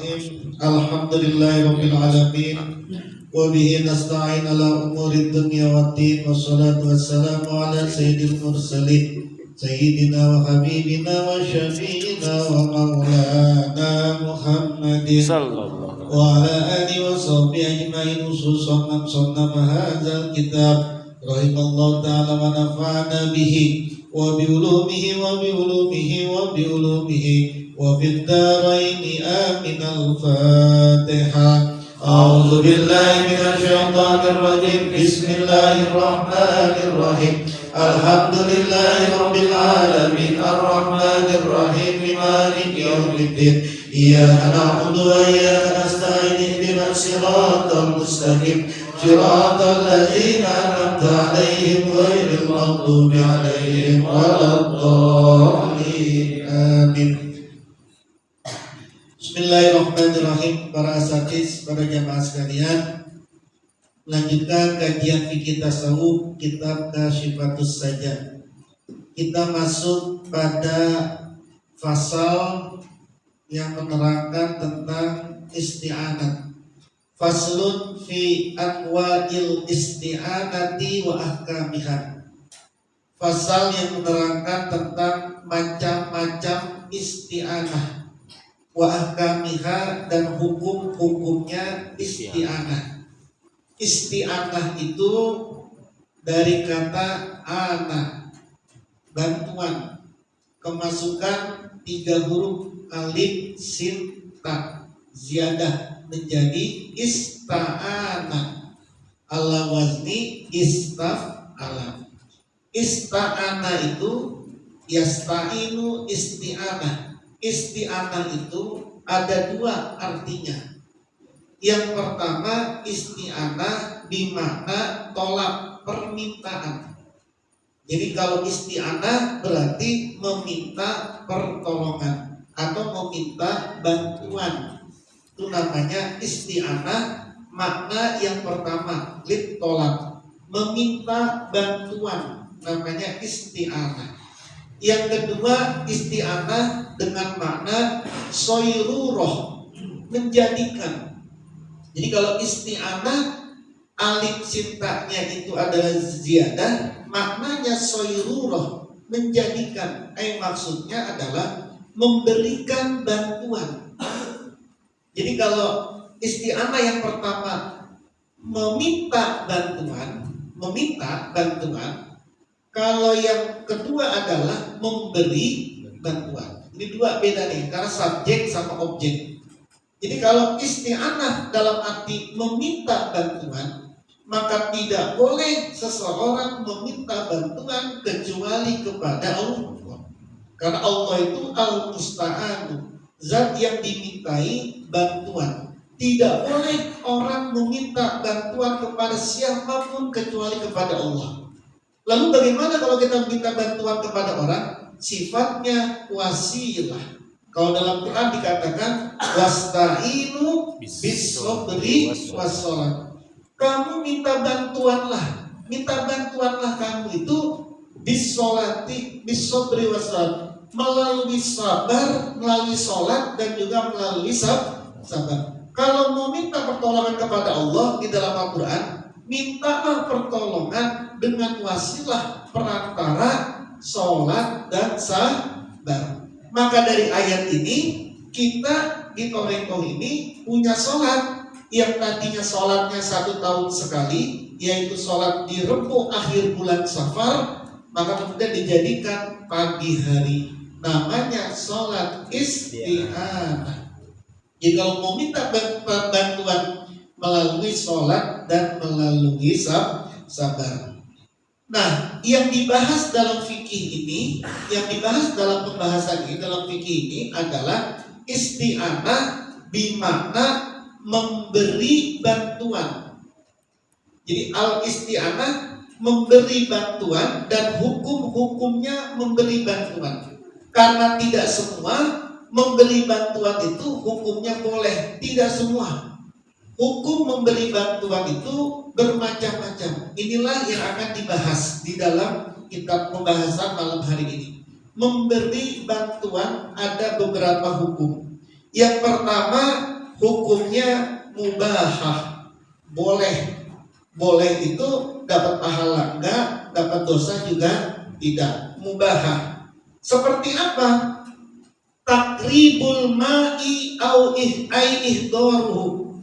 Bismillahirrahmanirrahim. Alhamdulillahirabbil alamin. Wa bihi nasta'in ala umuri dunya waddin. Wassalatu wassalamu ala sayyidil mursalin sayyidina wa habibina wa syafi'ina wa maulana Muhammadin sallallahu wa ala alihi wa sahbihi ajma'in. Khususan man sannama hadzal kitab rahimallahu ta'ala wa nafa'ana bihi wa bi ulumihi wa bi ulumihi wa bi ulumihi وفي الدارين آمين. الفاتحة. أعوذ بالله من الشيطان الرجيم. بسم الله الرحمن الرحيم. الحمد لله رب العالمين الرحمن الرحيم مالك يوم الدين. إياك نعبد وإياك نستعين اهدنا الصراط المستقيم صراط الذين أنعمت عليهم غير المغضوب عليهم ولا الضالين. آمين. Bismillahirrahmanirrahim. Para asatiz, para jamaah sekalian, melanjutkan kajian fikih tasawuf kitab Kasyifatus Sajad. Kita masuk pada fasal yang menerangkan tentang isti'anah. Faslun fi anwa'il isti'anati wa ahkamiha. Fasal yang menerangkan tentang macam-macam isti'anah wa ahkamiha dan hukum-hukumnya isti'anah. Isti'anah itu dari kata ana, bantuan, kemasukan 3 huruf alif sin ta ziyadah menjadi ista'ana ala wazni istaf'ala. Ista'ana itu yasta'inu isti'anah. Isti'anah itu ada 2 artinya. Yang pertama, isti'anah bermakna tolak, permintaan. Jadi kalau isti'anah berarti meminta pertolongan atau meminta bantuan. Itu namanya isti'anah. Makna yang pertama, lit tolak, meminta bantuan, namanya isti'anah. Yang kedua, isti'anah dengan makna soyruroh, menjadikan. Jadi kalau isti'anah alif sintanya itu adalah ziyadah, maknanya soyruroh, menjadikan. Maksudnya adalah memberikan bantuan. Jadi kalau isti'anah yang pertama meminta bantuan, kalau yang kedua adalah memberi bantuan. Ini 2 beda nih, karena subjek sama objek. Jadi kalau isti'anah dalam arti meminta bantuan, maka tidak boleh seseorang meminta bantuan kecuali kepada Allah. Karena Allah itu al-musta'anu, zat yang dimintai bantuan. Tidak boleh orang meminta bantuan kepada siapapun kecuali kepada Allah. Lalu bagaimana kalau kita minta bantuan kepada orang? Sifatnya wasilah. Kalau dalam Quran dikatakan wasta'inu bis-sabri was-shalah. Kamu minta bantuanlah kamu itu bis-sholati bis-sabri was-shalah, melalui sabar, melalui sholat, dan juga melalui sabar. Kalau mau minta pertolongan kepada Allah di dalam Al-Quran, mintalah pertolongan dengan wasilah perantara sholat dan sabar. Maka dari ayat ini kita di Toreko ini punya sholat yang tadinya sholatnya 1 tahun sekali, yaitu sholat di rembuh akhir bulan Safar, maka kemudian dijadikan pagi hari. Namanya sholat isti'anah. Jadi kalau mau minta bantuan melalui sholat dan melalui sabar. Nah, yang dibahas dalam fikih ini, dalam fikih ini adalah isti'anah bermakna memberi bantuan. Jadi al-isti'anah memberi bantuan dan hukum-hukumnya memberi bantuan. Karena tidak semua memberi bantuan itu hukumnya boleh, tidak semua. Hukum memberi bantuan itu bermacam-macam. Inilah yang akan dibahas di dalam kitab pembahasan malam hari ini. Memberi bantuan ada beberapa hukum. Yang pertama, hukumnya mubahah, boleh. Boleh itu dapat pahala enggak, dapat dosa juga tidak. Mubahah. Seperti apa? Takribul ma'i au ihdaruhu.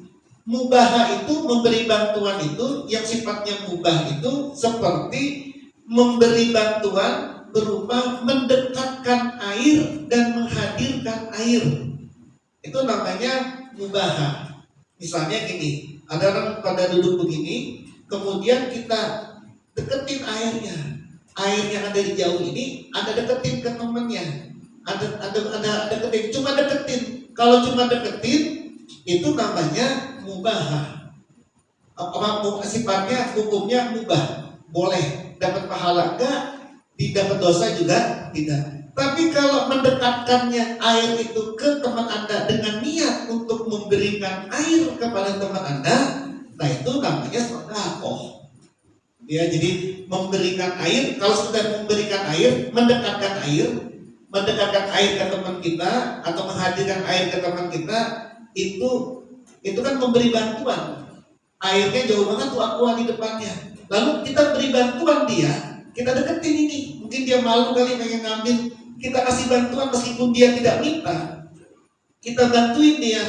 Mubahah itu, memberi bantuan itu yang sifatnya mubah itu seperti memberi bantuan berupa mendekatkan air dan menghadirkan air. Itu namanya mubahah. Misalnya gini, ada orang pada duduk begini, kemudian kita deketin airnya. Air yang ada di jauh ini, ada deketin ke temennya. Ada deketin, cuma deketin. Kalau cuma deketin, itu namanya mubahah. Sifatnya, hukumnya mubah, boleh. Dapat pahala enggak, didapat dosa juga tidak. Tapi kalau mendekatkannya air itu ke teman Anda dengan niat untuk memberikan air kepada teman Anda, nah itu namanya sedekah. Ya, jadi memberikan air, kalau sudah memberikan air, mendekatkan air ke teman kita atau menghadirkan air ke teman kita, itu kan memberi bantuan. Airnya jauh banget tuh aqua di depannya. Lalu kita beri bantuan dia, kita deketin ini. Mungkin dia malu kali pengen ngambil, kita kasih bantuan meskipun dia tidak minta. Kita bantuin dia,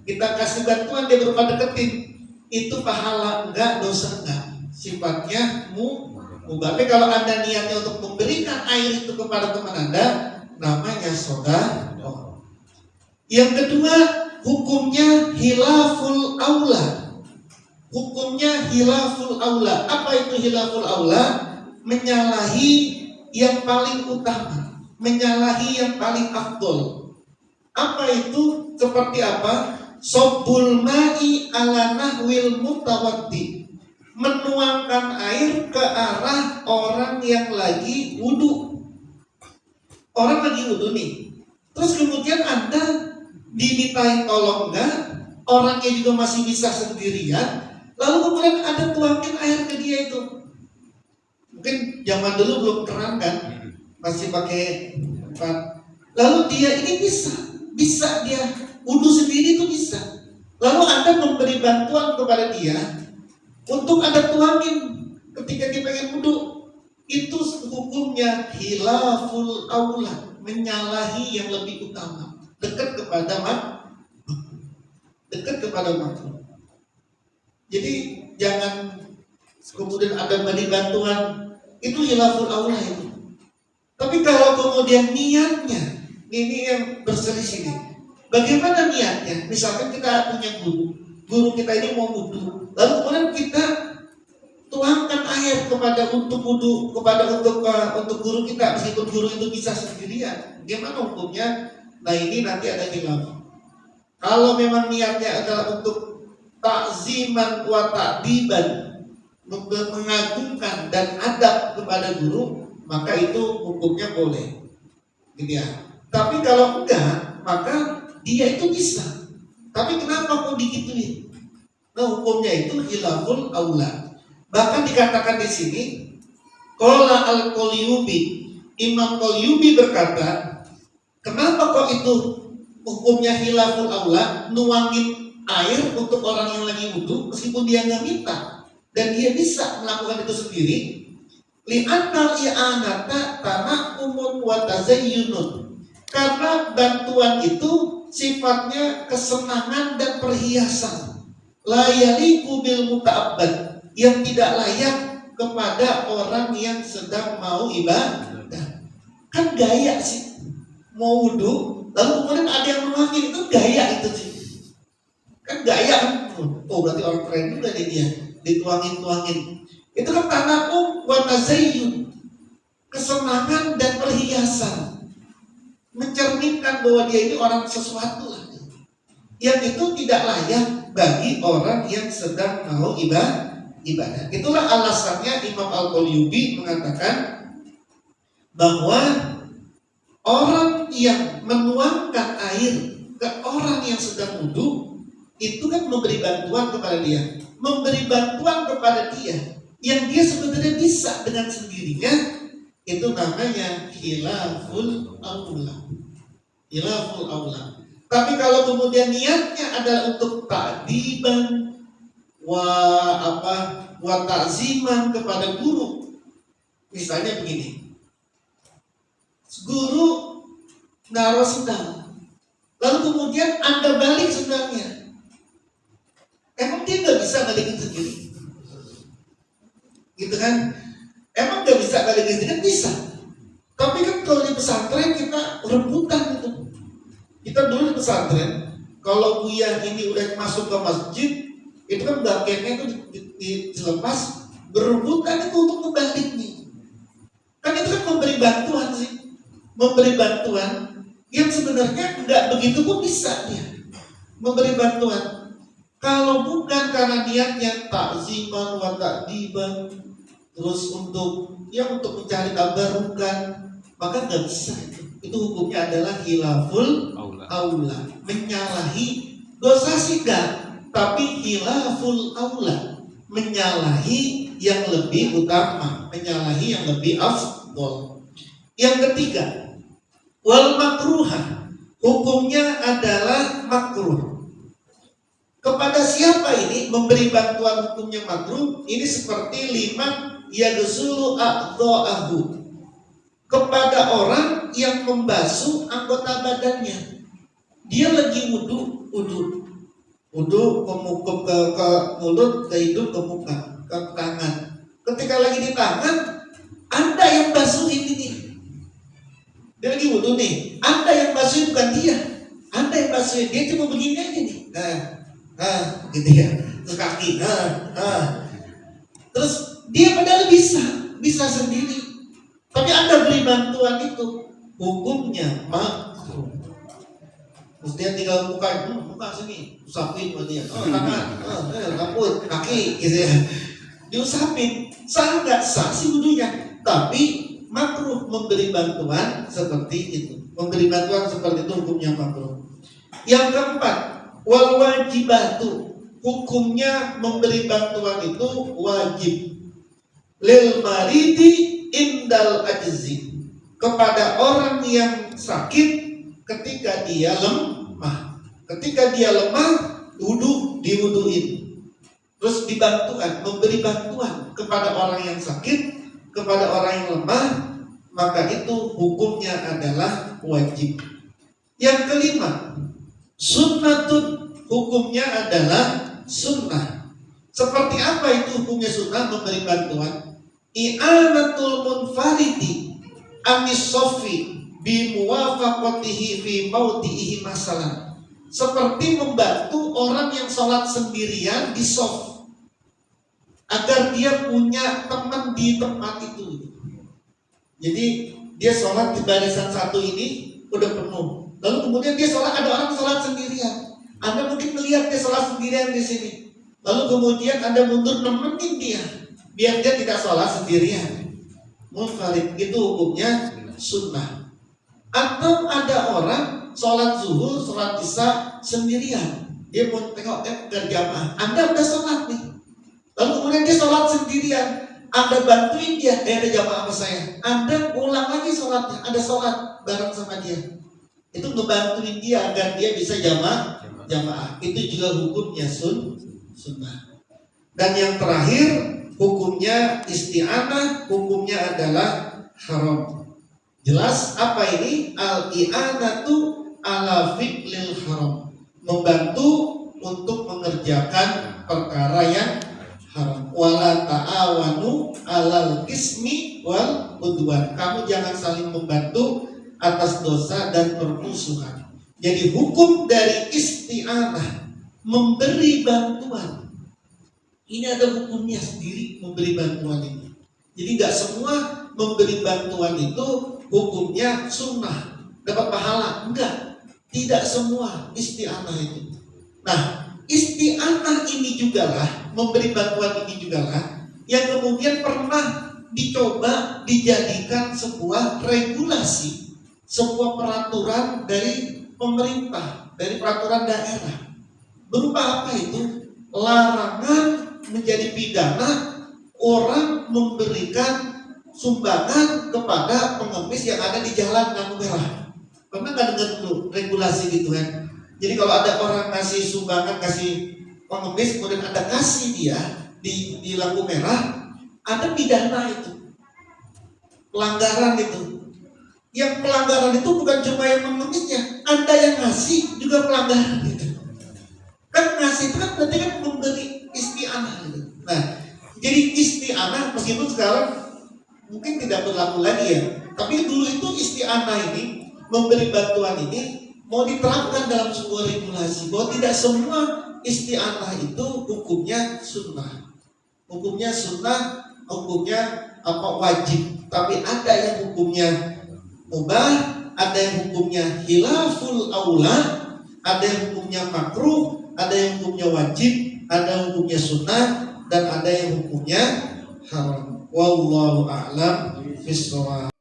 kita kasih bantuan dia berupa deketin. Itu pahala enggak, dosa enggak. Sifatnya mubah. Tapi kalau Anda niatnya untuk memberikan air itu kepada teman Anda, namanya sedekah. Yang kedua, hukumnya hilaful aula. Hukumnya hilaful aula. Apa itu hilaful aula? Menyalahi yang paling utama, menyalahi yang paling afdol. Apa itu? Seperti apa? Sobbul ma'i ala nahwil mutawaddi. Menuangkan air ke arah orang yang lagi wudhu. Orang lagi wudhu nih, terus kemudian Anda dimintain tolong enggak, orangnya juga masih bisa sendirian, lalu kemudian Anda tuangin air ke dia itu. Mungkin zaman dulu belum keran kan, masih pakai empat. Lalu dia ini bisa dia wudhu sendiri itu bisa. Lalu Anda memberi bantuan kepada dia untuk Anda tuangin ketika dia pengen wudhu. Itu hukumnya hilaful aula, menyalahi yang lebih utama, dekat kepada makhluk. Jadi jangan kemudian ada beri bantuan, itu hilaful aula itu. Tapi kalau kemudian niatnya, ini yang berselisih nih. Bagaimana niatnya? Misalkan kita punya guru kita ini mau wudhu, lalu kemudian kita tuangkan air untuk guru kita, meskipun guru itu bisa sendirian. Gimana hukumnya? Nah ini nanti ada khilaf. Kalau memang niatnya adalah untuk takziman wa ta'diban, mengagungkan dan adab kepada guru, maka itu hukumnya boleh, gitu ya. Tapi kalau enggak, maka dia itu bisa. Tapi kenapa kok digituin? Nah hukumnya itu khilaful aula. Bahkan dikatakan di sini, qala al-Qalyubi, Imam Qalyubi berkata, kenapa kok itu hukumnya khilaful aula, nuangin air untuk orang yang lagi wudhu meskipun dia nggak minta dan dia bisa melakukan itu sendiri? Li'annal i'anata tana'umun wa tazayyunun. Karena bantuan itu sifatnya kesenangan dan perhiasan. La yaliqu bil muta'abbad, yang tidak layak kepada orang yang sedang mau ibadah. Kan gaya sih, mau wudhu lalu kemudian ada yang nuangin, itu gaya itu sih. Kan gaya kan, oh berarti orang keren juga nih dia, dituangin. Itu kan tana'um wa tazayyun, kesenangan dan perhiasan, mencerminkan bahwa dia ini orang sesuatu lah. Yang itu tidak layak bagi orang yang sedang mau ibadah. Itulah alasannya Imam Al-Qalyubi mengatakan bahwa orang yang menuangkan air ke orang yang sedang wudhu itu kan memberi bantuan kepada dia, memberi bantuan kepada dia yang dia sebenarnya bisa dengan sendirinya. Itu namanya khilaful aula. Khilaful aula. Tapi kalau kemudian niatnya adalah untuk ta'diban wa ta'ziman kepada guru. Misalnya begini. Guru naruh sendal. Lalu kemudian Anda balik sendalnya. Emang dia nggak bisa balikin sendiri? Gitu kan? Emang nggak bisa balikin sendiri? Bisa. Tapi kan kalau di pesantren kita rebutan itu. Kita dulu di pesantren, kalau Buya ini udah masuk ke masjid, itu kan bagiannya itu dilepas, berebutan itu untuk membaliknya. Kan itu kan memberi bantuan sih, memberi bantuan yang sebenarnya nggak begitu pun bisa dia memberi bantuan. Kalau bukan karena niatnya takziman wa ta'diban, terus untuk mencari tabarukan, maka nggak bisa itu. Itu hukumnya adalah khilaful aula, menyalahi dosa sih enggak, tapi khilaful aula, menyalahi yang lebih utama, menyalahi yang lebih afdol. Yang ketiga, wal makruha, hukumnya adalah makruh. Kepada siapa ini memberi bantuan hukumnya makruh? Ini seperti liman yaghsulu a'dha'ahu, kepada orang yang membasuh anggota badannya. Dia lagi wudhu ke mulut, ke hidung, ke muka, ke tangan. Ketika lagi di tangan, Anda yang basuhin ini. Dia lagi wudhu nih, Anda yang basuhin, bukan dia. Anda yang basuhin, dia cuma begini aja nih. Gitu ya. Terus kaki, Terus dia padahal bisa sendiri. Tapi Anda beri bantuan itu, hukumnya makruh. Terus dia tinggal buka sini, usapin buat dia. Tangan, rambut, kaki, gitu ya. Diusapin, sah nggak sah sih wudhunya. Tapi makruh memberi bantuan seperti itu. Memberi bantuan seperti itu hukumnya makruh. Yang keempat, wal wajibatu, hukumnya memberi bantuan itu wajib. Lil maridi indal ajzi, kepada orang yang sakit ketika dia lemah. Ketika dia lemah, diwuduin. Terus dibantukan, memberi bantuan kepada orang yang sakit, kepada orang yang lemah, maka itu hukumnya adalah wajib. Yang kelima, sunnatun, hukumnya adalah sunnah. Seperti apa itu hukumnya sunnah memberi bantuan? I'anatul munfaridi anis sofi bimuwafaqatihi fi mautihi masalah. Seperti membantu orang yang sholat sendirian di sof, agar dia punya teman di tempat itu. Jadi dia sholat di barisan satu ini udah penuh, lalu kemudian dia sholat, ada orang sholat sendirian. Anda mungkin melihat dia sholat sendirian di sini, lalu kemudian Anda mundur nemenin dia, biar dia tidak sholat sendirian. Munfarid itu hukumnya sunnah. Atau ada orang sholat zuhur, sholat isya sendirian, dia mau tengok berjamaah. Anda udah sholat nih, lalu kemudian dia sholat sendirian, Anda bantuin dia, ada jamaah sama saya. Anda ulang lagi sholatnya, Anda sholat bareng sama dia. Itu ngebantuin dia agar dia bisa jamaah. Itu juga hukumnya sunnah. Dan yang terakhir, hukumnya isti'anah, hukumnya adalah haram. Jelas apa ini? Al-i'anatu ala fi'lil haram, membantu untuk mengerjakan perkara yang haram. Wala ta'awanu alal ismi wal udwan, kamu jangan saling membantu atas dosa dan permusuhan. Jadi hukum dari isti'anah, memberi bantuan, ini ada hukumnya sendiri. Memberi bantuan ini, jadi nggak semua memberi bantuan itu hukumnya sunnah, dapat pahala. Enggak, tidak semua isti'anah itu. Nah, isti'anah ini jugalah, memberi bantuan ini jugalah yang kemudian pernah dicoba dijadikan sebuah regulasi, sebuah peraturan dari pemerintah, dari peraturan daerah. Berupa apa itu? Larangan menjadi pidana orang memberikan sumbangan kepada pengemis yang ada di jalan lampu merah. Pernah nggak dengar dulu regulasi gitu kan? Jadi kalau ada orang ngasih sumbangan, kasih pengemis, kemudian Anda kasih dia di lampu merah, ada pidana itu, pelanggaran itu. Yang pelanggaran itu bukan cuma yang mengemisnya, Anda yang ngasih juga pelanggaran itu. Kan ngasih itu kan berarti kan memberi isti'anah gitu. Nah, jadi isti'anah meskipun sekarang mungkin tidak berlaku lagi ya, tapi dulu itu isti'anah ini, memberi bantuan ini mau diterapkan dalam sebuah regulasi bahwa tidak semua isti'anah itu hukumnya sunnah. Hukumnya sunnah, hukumnya wajib, tapi ada yang hukumnya mubah, ada yang hukumnya khilaful aula, ada yang hukumnya makruh, ada yang hukumnya wajib, ada yang hukumnya sunnah, dan ada yang hukumnya haram. Wallahu a'lam bishawab.